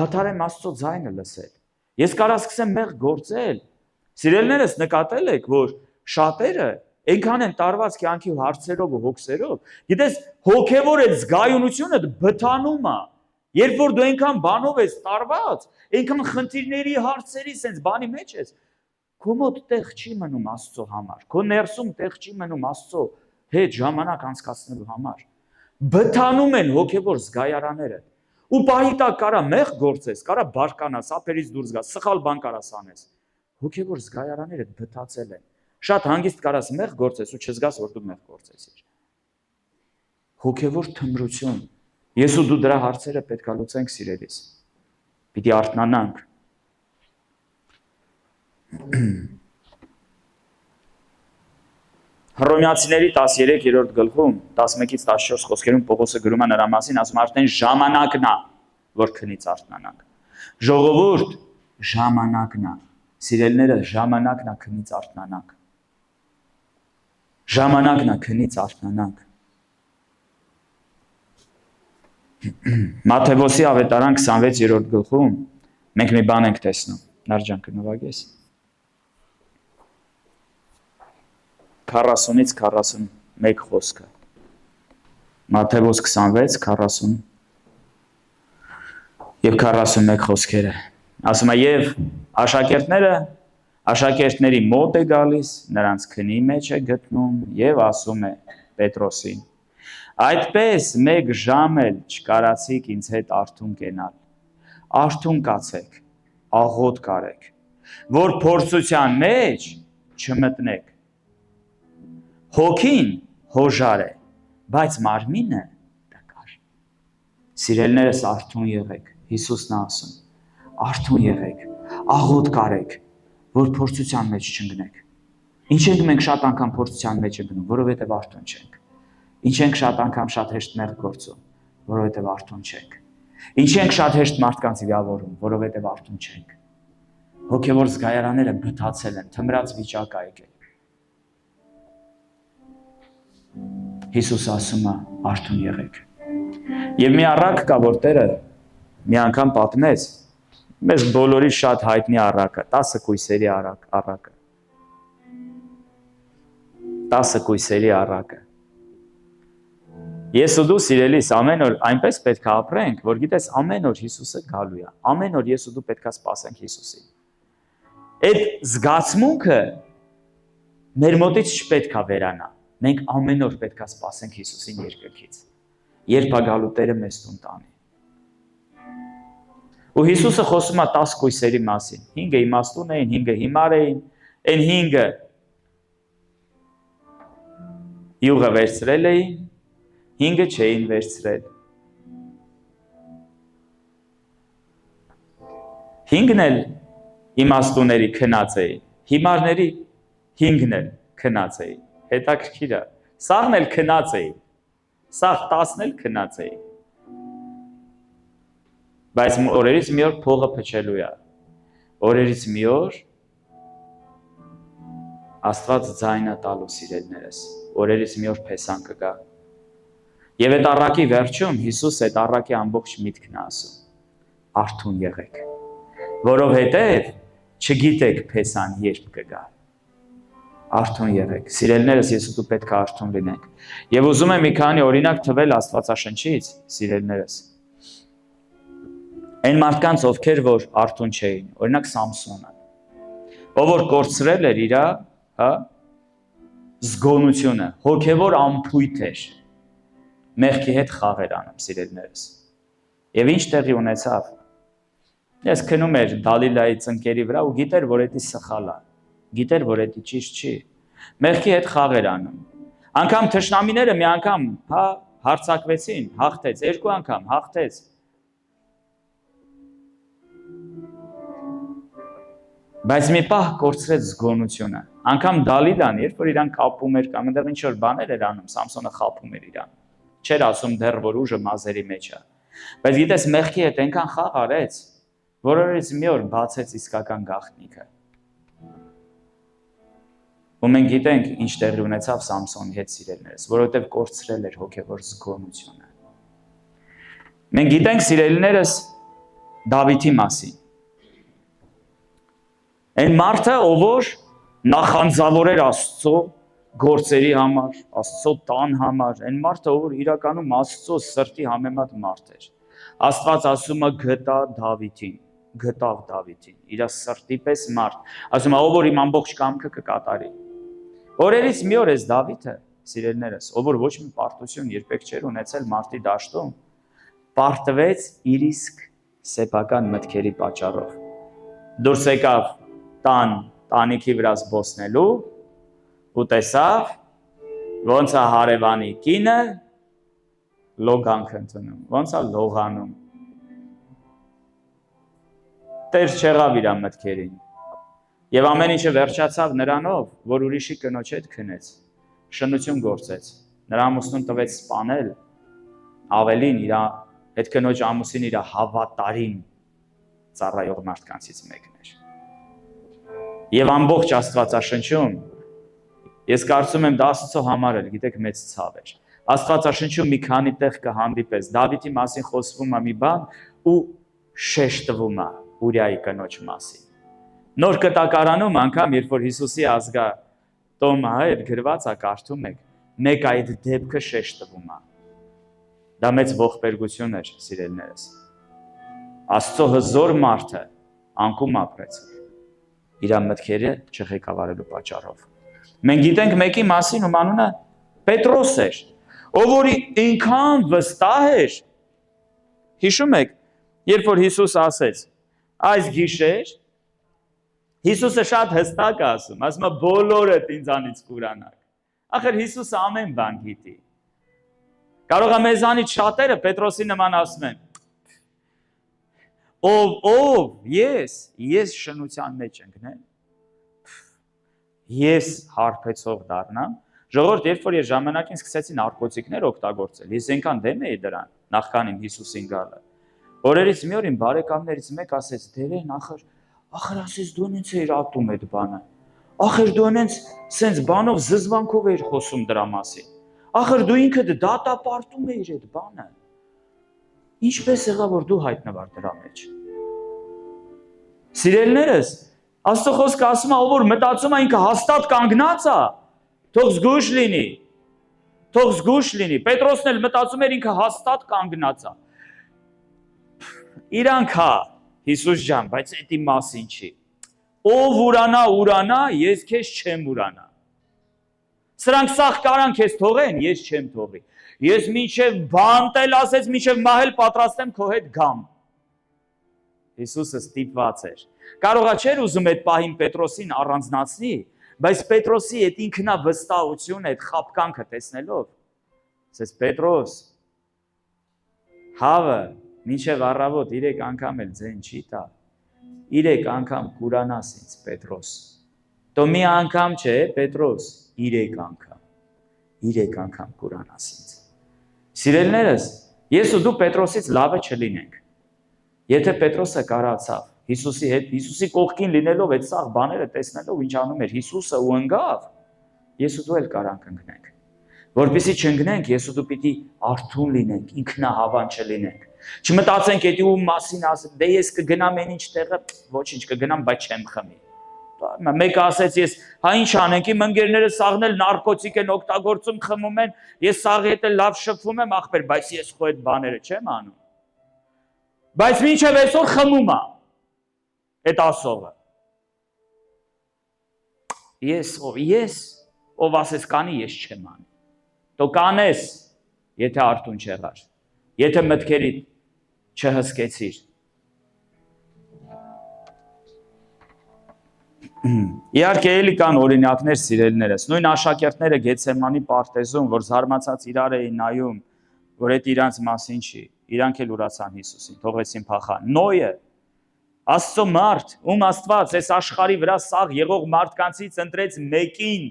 դադարեմ Աստծո ձայնը լսել։ Ես կարա սկսեմ մեղ գործել։ Սիրելիներս, նկատել եք, որ շատերը այնքան են տարված կյանքի հարցերով ու հոգսերով, գիտես, հոգևոր այդ զգայունությունը բթանում է։ Երբ որ դու այնքան բանով ես տարված, այնքան խնդիրների հարցերի sense բանի մեջ ես, քո մոտ տեղ չի մնում Աստծո համար, քո ներսում տեղ չի մնում Աստծո հետ ժամանակ անցկացնելու համար։ Բթանում են հոգևոր զգայարաները։ Ու պահի տակ կարա մեղ գործես, կարա բարկանաս, ափերից դուրս գաս, սխալ բան կարաս անես։ Հոգևոր զգայարանները բթացել են։ Շատ հանգիստ կարաս մեղ գործես ու չզգաս, որ դու մեղ գործեցիր։ Հոգևոր թմրություն։ Ես ու դու դրա հարցերը պետք է լուծենք, սիրելիս։ Պիտի արթնանանք։ Հռոմեացիների 13-րդ գլխում 11-ից 14 խոսքերում Պողոսը գրում է նրա մասին, ասում արդեն ժամանակն է, որ քնից արթնանանք։ Ժողովուրդ, ժամանակն է։ Սիրելիները, ժամանակն է քնից արթնանանք։ Ժամանակն է քնից արթնանանք։ Մատթեոսի ավետարան 26-րդ գլխում մենք մի բան ենք տեսնում։ Նարաջան կնվագես։ 40-ից 41 խոսքը։ Մատթեոս 26, 40 եւ 41 խոսքերը։ Ասում է եւ աշակերտների մոտ է գալիս, նրանց քնի մեջ է գտնում եւ ասում է Պետրոսին. այդպես մեկ ժամ էլ չկարացիք ինձ հետ արթուն կենալ։ Արթուն կացեք, աղոտ կարեք, որ փորձության մեջ չմտնեք։ Հոգին հոժար է, բայց մարմինը տկար։ Սիրելիներս, արթուն եղեք, Հիսուսն է ասում, արթուն եղեք, աղոտ կարեք, որ փորձության մեջ չընկնեք։ Ինչ ենք մենք շատ անգամ փորձության մեջ ընկնում, որովհետև արթուն չենք։ Ինչ ենք շատ անգամ շատ հեշտ մեղք գործում, որովհետև արթուն չենք։ Ինչ ենք շատ հեշտ մարդկանց վիրավորում, որովհետև արթուն չենք։ Հոգևոր զգայարանները բթացել են, թմրած վիճակ ա եկել։ Հիսուսը ասում է արթուն եղեք։ Եվ մի առակ կա, որ Տերը մի անգամ պատմեց, մեզ բոլորի շատ հայտնի առակը, 10 կույսերի առակը։ 10 կույսերի առակը։ Ես ու դու, սիրելիս, ամեն օր այնպես պետք է ապրենք, որ գիտես, ամեն օր Հիսուսը գալու է։ Ամեն օր ես ու դու պետք է սպասենք Հիսուսին։ Այդ զգացմունքը մեր մոտից չպետք է վերանա։ Մենք ամեն օր պետք է սպասենք Հիսուսին երկրքից։ Երբ է գալու Տերը մեզ տուն տանի։ Ու Հիսուսը խոսում է 10 կույսերի մասին։ 5-ը իմաստուն էին, 5-ը հիմար էին, այն 5-ը յուղը վերցրել էին, 5-ը չէին վերցրել։ 5-ն էլ իմաստուների քնած էին, հիմարների 5-ն էլ քնած էին։ Հետաքրքիր է, սաղն էլ քնած էին, սաղ 10-ն էլ քնած էին։ Բայց օրերից մի օր փողը փչելու է։ Օրերից մի օր Աստված ձայնը տալու, սիրելիներս, օրերից մի օր փեսան կգա։ Եվ այդ առակի վերջում Հիսուս այդ առակի ամբողջ միտքն է ասում. արթուն եղեք, որովհետև չգիտեք փեսան երբ կգա։ Արթուն եղեք։ Սիրելիներս, ես ու դու պետք է արթուն լինենք։ Եվ ուզում եմ մի քանի օրինակ թվել Աստվածաշնչից, սիրելիներս։ Այն մարդկանց, ովքեր որ արթուն չէին, օրինակ Սամսոնը, ով որ կորցրել էր իր, զգոնությունը, հոգևոր ամփույթ էր, մեղքի հետ խաղ էր անում, սիրելիներս։ Եվ ինչ տեղի ունեցավ։ Ես քնում էր Դալիլայի ծնկերի վրա ու գիտեր, որ դա սխալ է, գիտեր, որ դա ճիշտ չի։ Մեղքի հետ խաղ էր անում։ Անգամ թշնամիները մի անգամ, հարձակվեցին, հաղթեց, 2 անգամ հաղթեց։ Բայց մի պահ կորցրեց զգոնությունը։ Անգամ Դալիլան, երբ որ իրան խապում էր կամ այնտեղ ինչ որ բաներ էր անում, Սամսոնը խապում էր իրան։ Չէր ասում դեռ որ ուժը մազերի մեջ է։ Բայց գիտես, մեղքի հետ այնքան խաղ արեց, որ օրերից մի օր բացեց իսկական գաղտնիքը։ Ու մենք գիտենք, ինչ տեղի ունեցավ Սամսոնի հետ, սիրելիներս, որովհետև կորցրել էր հոգևոր զգոնությունը։ Մենք գիտենք, սիրելիներս, Դավիթի մասին։ Այն մարդը, ով որ նախանձավոր էր Աստծո գործերի համար, Աստծո տան համար, այն մարդը, ով որ իրականում Աստծո սրտի համեմատ մարդ էր։ Աստված ասում է գտա Դավիթին, գտավ Դավիթին, իր սրտի պես մարդ, ասում է ով որ իմ ամբողջ կամքը կկատարի։ Օրերից մի օր էս Դավիթը, սիրելիներս, ով որ ոչ մի պարտություն երբեք չէր ունեցել մարդի դաշտում, պարտվեց իր իսկ սեփական մտքերի պատճառով։ Դուրս եկավ տանիքի վրա զբոսնելու ու տեսավ ոնց է հարևանի կինը լոգանք ընդունում, ոնց է լողանում։ Տեր չեղավ իր մտքերին։ Եվ ամեն ինչը վերջացավ նրանով, որ ուրիշի կնոջ հետ քնեց, շնություն գործեց, նրա ամուսնուն տվեց սպանել, ավելին իր հետ կնոջ ամուսին իր հավատարիմ ծառայող մարդկանցից մեկն էր։ Եվ ամբողջ Աստվածաշնչում, ես կարծում եմ դա Աստծո համար էլ, գիտեք, մեծ ցավ էր։ Աստվածաշնչում մի քանի տեղ կհանդիպես, Դավիթի մասին խոսվում է մի բան ու շեշտվում է Ուրիայի կնոջ մասին։ Նոր կտակարանում անգամ, երբ որ Հիսուսի ազգա Տոմա հետ գրված է կարդում եք, մեկ այդ դեպքը շեշտվում է։ Դա մեծ ողբերգություն էր, սիրելիներս։ Աստծո հզոր մարդը անկում ապրեց իր մտքերը չղեկավարելու պատճառով։ Մենք գիտենք մեկի մասին, ում անունը Պետրոս էր, ով որ ինքան վստահ էր։ Հիշում եք, երբ որ Հիսուս ասեց, այս գիշեր Հիսուսը շատ հստակ ասում է բոլորդ ինձանից կուրանաք։ Ախր Հիսուսը ամեն բան գիտի։ Կարող է մեզանից շատերը Պետրոսի նման ասում են. ով ես շնության մեջ ընկնեմ, ես հարբեցող դառնամ։ Ժողովուրդ, երբ որ ես ժամանակին սկսեցի նարկոտիկներ օգտագործել, ես այնքան դեմ էի դրան, նախքան իմ Հիսուսին գալը։ Օրերից մի օր իմ բարեկամներից մեկ ասեց, դերեն, ախր ասես դու ինձ էիր ատում այդ բանը։ Ախր դու ինձ սենց բանով զզվանքով էիր խոսում դրա մասին։ Ախր դու ինքդ դատապարտում էիր այդ բանը։ Ինչպես եղավ որ դու հայտնվար դրա մեջ։ Սիրելիներս, Աստծո խոսքը ասում է, ով որ մտածում է ինքը հաստատ կանգնած է, թող զգույշ լինի։ Թող զգույշ լինի։ Պետրոսն էլ մտածում էր ինքը հաստատ կանգնած է։ Իրանք հա, Հիսուս ջան, բայց էդի մասին չի։ Ով ուրանա, ես քեզ չեմ ուրանա։ Սրանք սաղ կարան քեզ թողեն, ես չեմ թողի։ Ես մինչև բանտել ասեց, մինչև մահել պատրաստ եմ քո հետ գամ։ Հիսուսը ստիպված էր։ Կարողա չէր ուզում այդ պահին Պետրոսին առանձնացնի, բայց Պետրոսի այդ ինքնավստահությունը, այդ խաբկանքը տեսնելով, ասեց Պետրոս, հավը մինչև առավոտ 3 անգամ էլ ձեն չի տա։ 3 անգամ կուրանաս ինձ, Պետրոս։ Դու մի անգամ չէ, Պետրոս, 3 անգամ։ 3 անգամ կուրանաս ինձ։ Սիրելիներս, ես ու դու Պետրոսից լավը չլինենք։ Եթե Պետրոսը կարացավ, Հիսուսի հետ, Հիսուսի կողքին լինելով այդ սաղ բաները տեսնելով ինչ անում էր Հիսուսը ու ընկավ, ես ու դու էլ կարանք ընկնենք։ Որպեսզի չընկնենք, ես ու դու պիտի արթուն լինենք, ինքնահավան չլինենք։ Չմտածենք էդի ում մասին ասել, դե ես կգնամ այն ինչ տեղը, ոչինչ կգնամ, բայց չեմ խմի։ Մեկը ասեց ես, հա ինչ անենք, իմ ընկերները սաղն էլ նարկոտիկ են օգտագործում, խմում են, ես սաղի հետ էլ լավ շփվում եմ, ախպեր, բայց ես խո այդ բաները չեմ անում։ Բայց մինչև այսօր խմում է այդ ասողը։ Ով ասես կանի, ես չեմ անի։ Դու կանես, եթե արթուն չեղար, եթե մտքերիդ չհսկեցիր։ Իհարկե էլի կան օրինակներ, սիրելիներս, նույն աշակերտները Գեթսեմանի պարտեզում, որ զարմացած իրար էին նայում, որ այդ իրանց մասին չի, իրանք էլ ուրացան Հիսուսին, թողեցին փախան։ Նոյը, Աստծո մարդ, ում Աստված այս աշխարհի վրա սաղ եղող մարդկանցից ընտրեց մեկին,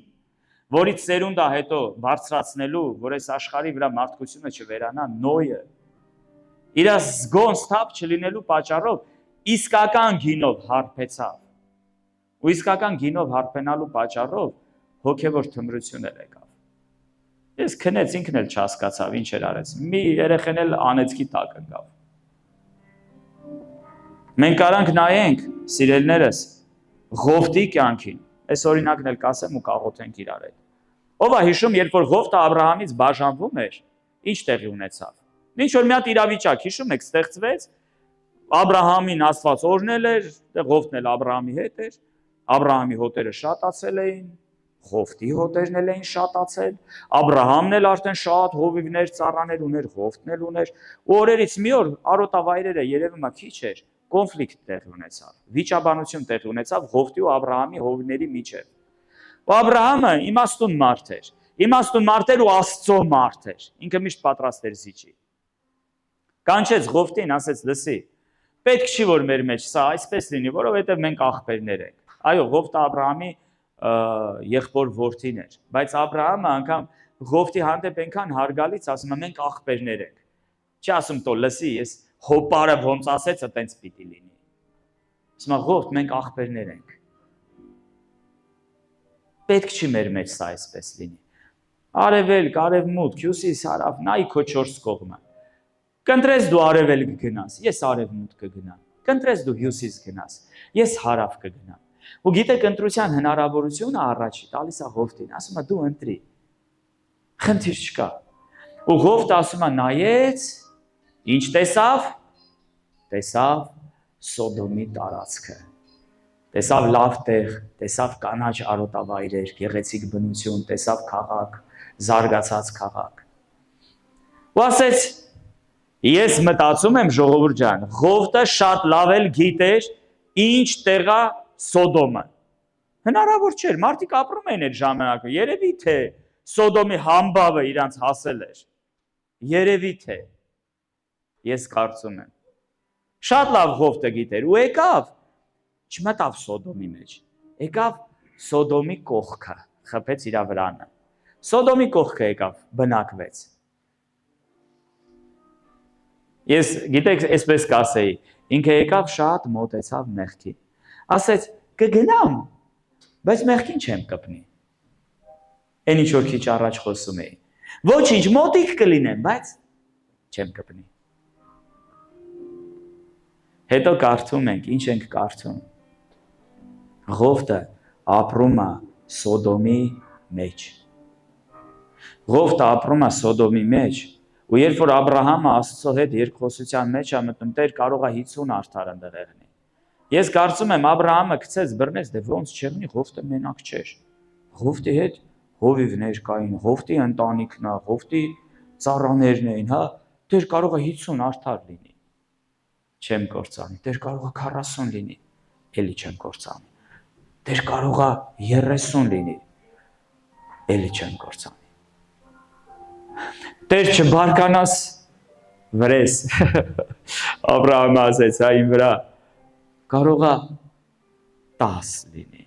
որից սերունդա հետո բարձրացնելու, որ այս աշխարհի վրա մարդկությունը չվերանա, Նոյը, իր զգոն սթափ չլինելու պատճառով իսկական գինով հարբեցավ։ Ու իսկական գինով հարբենալու պատճառով հոգևոր թմրություն էլ եկավ։ Ես քնեց ինքն էլ չհասկացավ ինչ էր արեց։ Մի երեխեն էլ անեծքի տակ ընկավ։ Մենք կարանք նայենք, սիրելիներս, Ղովտի կյանքին։ Այս օրինակն էլ կասեմ ու կաղոթենք իրար հետ։ Ով է հիշում, երբ որ Ղովտը Աբրահամից բաժանվում էր, ինչ տեղի ունեցավ։ Ինչ որ մի հատ իրավիճակ, հիշում եք, ստեղծվեց, Աբրահամին Աստված օրհնել էր, Ղովտն էլ Աբրահամի հետ էր, Աբրահամի հոտերը շատացել էին, Ղովտի հոտերն էլ էին շատացել, Աբրահամն էլ արդեն շատ հովիվներ, ծառաներ ուներ, Ղովտն էլ ուներ, ու օրերից մի օր արոտավայրերը երևում է քիչ էր, կոնֆլիկտ տեղի ունեցավ, վիճաբանություն տեղի ունեցավ Ղովտի ու Աբրահամի հովիվների միջև։ Ու Աբրահամը իմաստուն մարդ էր, ու Աստծո մարդ էր, ինքը միշտ պատրաստ էր զիջի։ Կանչեց Ղովտին, ասեց՝ լսի, պետք չի որ մեր մեջ սա այսպես լինի, որովհետև մենք աղբերներ ենք։ Այո, Ղովտը Աբրահամի եղբոր որդին էր, բայց Աբրահամը անգամ Ղովտի հանդեպ այնքան հարգալից ասում է մենք աղբերներ ենք։ Չի ասում տո լսի, ես հոպարը ոնց ասեց, այտենց պիտի լինի։ Ասում է Ղովտ, մենք աղբերներ ենք։ Պետք չի մեր մեջ սա այսպես լինի։ Արևելք, արևմուտք, հյուսիս, հարավ, նայ քո 4 կողմը։ Կընտրես դու արևելք գնաս, ես արևմուտք կգնամ։ Կընտրես դու հյուսիս գնաս, ես հարավ կգնամ։ Ու գիտեք, ընտրության հնարավորությունը առաջի տալիս է Ղովտին, ասում է դու ընտրի։ Խնդիր չկա։ Ու Ղովտը ասում է նայեց, ինչ տեսավ։ Տեսավ Սոդոմի տարածքը։ Տեսավ լավ տեղ, տեսավ կանաչ արոտավայրեր, գեղեցիկ բնություն, տեսավ քաղաք, զարգացած քաղաք։ Ու ասեց ես մտածում եմ ժողովուրդ ջան, Ղովտը շատ լավ էլ գիտեր ինչ տեղա Սոդոմը։ Հնարավոր չէր, մարդիկ ապրում էին այդ ժամանակը, երևի թե Սոդոմի համբավը իրանց հասել էր։ Երևի թե ես կարծում եմ։ Շատ լավ Ղովտը գիտեր ու եկավ, չմտավ Սոդոմի մեջ։ Եկավ Սոդոմի կողքը, խփեց իր վրանը։ Սոդոմի կողքը եկավ, բնակվեց։ Ես գիտեք, այսպես կասեի, ինքը եկավ շատ մոտեցավ մեղքին։ Ասեց կգնամ, բայց մեղքին չեմ կպնի։ Այն ինչ որ քիչ առաջ խոսում էի։ Ոչինչ, մոտիկ կլինեմ, բայց չեմ կպնի։ Հետո կարդում ենք, ինչ ենք կարդում։ Ղովտը ապրում է Սոդոմի մեջ։ Ղովտը ապրում է Սոդոմի մեջ, ու երբ որ Աբրահամը Աստծո հետ երկխոսության մեջ է մտնում, Տեր կարող է 50 արդար ընդեղ եղնի։ Ես կարծում եմ Աբրահամը գցեց բռնեց, դե ոնց չեղնի, Ղովտը մենակ չէր։ Ղովտի հետ հովիվներ կային, Ղովտի ընտանիքն է, Ղովտի ծառաներն էին, հա, Տեր կարող է 50 արդար լինի։ Չեմ կործանի, Տեր կարող է 40 լինի, էլի չեմ կործանի։ Տեր կարող է 30 լինի, էլի չեմ կործանի։ Տեր չբարկանաս վրես, Աբրահամը ասեց, հա իմ վրա, կարող է 10 լինի։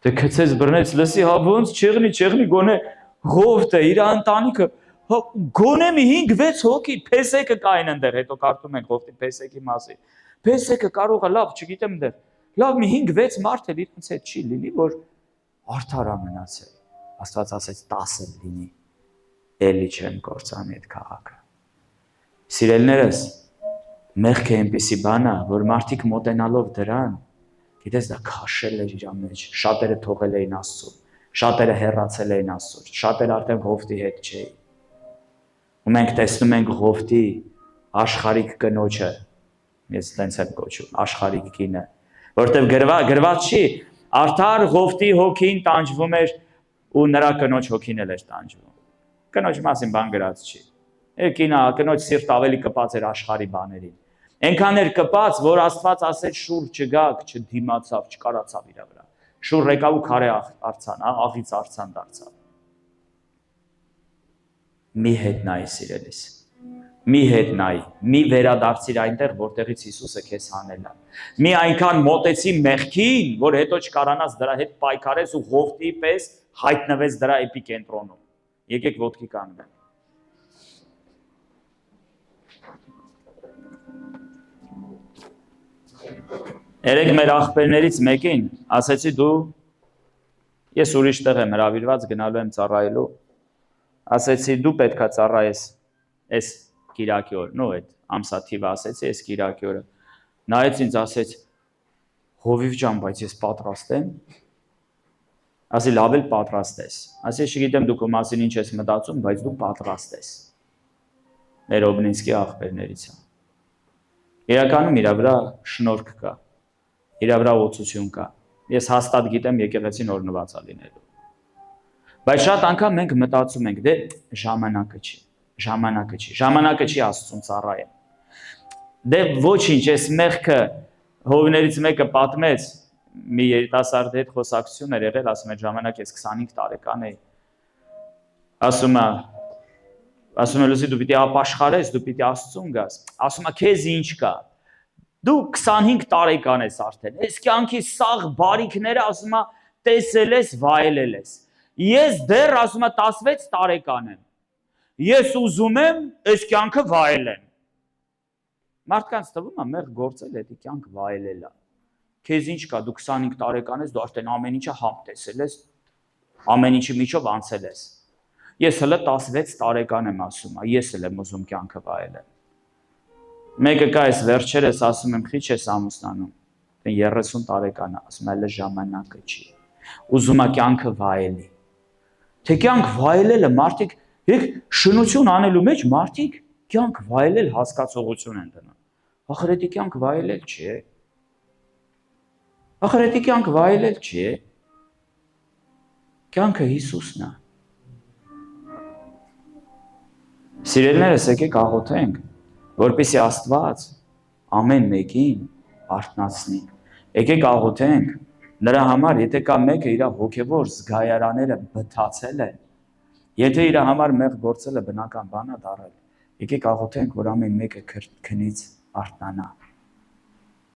Դե գցեց բռնեց, լսի, հա ոնց չեղնի, գոնե Ղովտը, իր ընտանիքը, հա գոնե մի 5-6 հոգի, փեսեկը կային այնտեղ, հետո կարդում ենք Ղովտի փեսեկի մասին։ Փեսեկը կարող է լավ, չգիտեմ դեռ, լավ մի 5-6 մարդ էլ իրանց հետ չի լինի, որ արդար է մնացել։ Աստված ասեց 10 լինի, էլի չեմ կործանի այդ քաղաքը։ Սիրելիներս, մեղքը այնպիսի բան է, որ մարդիկ մոտենալով դրան, գիտես դա քաշել էր իր մեջ, շատերը թողել էին Աստծուն, շատերը հեռացել էին Աստծուց, շատերը արդեն Ղովտի հետ չէին։ Ու մենք տեսնում ենք Ղովտի աշխարհիկ կնոջը, ես տենց եմ կոչում, աշխարհիկ կինը, որտեղ գրված չի, արդար Ղովտի հոգին տանջվում էր ու նրա կնոջ հոգին էլ էր տանջվում։ Կնոջ մասին բան գրած չի։ Կնոջ սիրտ ավելի կպած էր աշխարհի բաներին։ Այնքան էր կպած, որ Աստված ասեց շուռ չգաք, չդիմացավ, չկարացավ իր վրա։ Շուռ եկավ ու քարե արցան, աղից արցան դարձավ։ Մի հետ նայի սիրելիս։ Մի հետ նայի, մի վերադարձիր այնտեղ, որտեղից Հիսուսը քեզ հանել է։ Մի այնքան մոտեցի մեղքին, որ հետո չկարանաս դրա հետ պայքարես ու Ղովտի պես հայտնվես դրա էպիկենտրոնում։ Եկեք ոտքի կանգնենք։ Երեք մեր աղբերներից մեկին ասեցի դու ես ուրիշ տեղ եմ հրավիրված գնալու եմ ծառայելու ասեցի դու պետքա ծառայես այս Կիրակի օր նո այդ ամսաթիվը ասեցի այս Կիրակի օրը նայեց ինձ ասեց հովիվ ջան բայց ես պատրաստ եմ ասի լավ էլ պատրաստ ես ասի չգիտեմ դու քո մասին ինչ ես մտածում բայց դու պատրաստ ես մեր Օբնինսկի աղբերներից է։ Իրականում իր վրա շնորհք կա, իր վրա օծություն կա։ Ես հաստատ գիտեմ եկեղեցին օրնված է լինելու։ Բայց շատ անգամ մենք մտածում ենք, դե ժամանակը չի Աստծուն ծառայել։ Դե ոչինչ, այս մեղքը հովիներից մեկը պատմեց, մի երիտասարդի հետ խոսակցություն էր եղել, ասում է ժամանակ ես 25 տարեկան էի։ Ասում է լսի դու պիտի ապաշխարես, դու պիտի Աստծուն գաս։ Ասում է քեզ ինչ կա։ Դու 25 տարեկան ես արդեն։ Այս կյանքի սաղ բարիքները ասում է տեսել ես, վայելել ես։ Ես դեռ ասում է 16 տարեկան եմ։ Ես ուզում եմ այս կյանքը վայելեմ։ Մարդկանց թվում է մեղ գործել է, դա կյանք վայելել է։ Քեզ ինչ կա, դու 25 տարեկան ես, դու արդեն ամեն ինչը համ տեսել ես, ամեն ինչի միջով անցել ես։ Ես հələ 16 տարեկան եմ ասում, ես էլ եմ ուզում կյանքը վայելել։ Մեկը կա այս վերջերս ասում եմ, քիչ ես ամուսնանում, 30 տարեկան է, ասում է ժամանակը չի։ Ուզում է կյանքը վայելի։ Թե կյանք վայելելը մարդիկ, եք շնություն անելու մեջ մարդիկ կյանք վայելել հասկացողություն են դնում։ Ախր դա կյանք վայելել չի։ Ախր դա կյանք վայելել չի։ Կյանքը Հիսուսն է։ Սիրելիներս, եկեք աղոթենք, որպեսզի Աստված ամեն մեկին արթնացնի։ Եկեք աղոթենք նրա համար, եթե կա մեկը իր հոգևոր զգայարանները բթացել է, եթե իր համար մեղ գործելը բնական բան է դարել, եկեք աղոթենք, որ ամեն մեկը քնից արթնանա։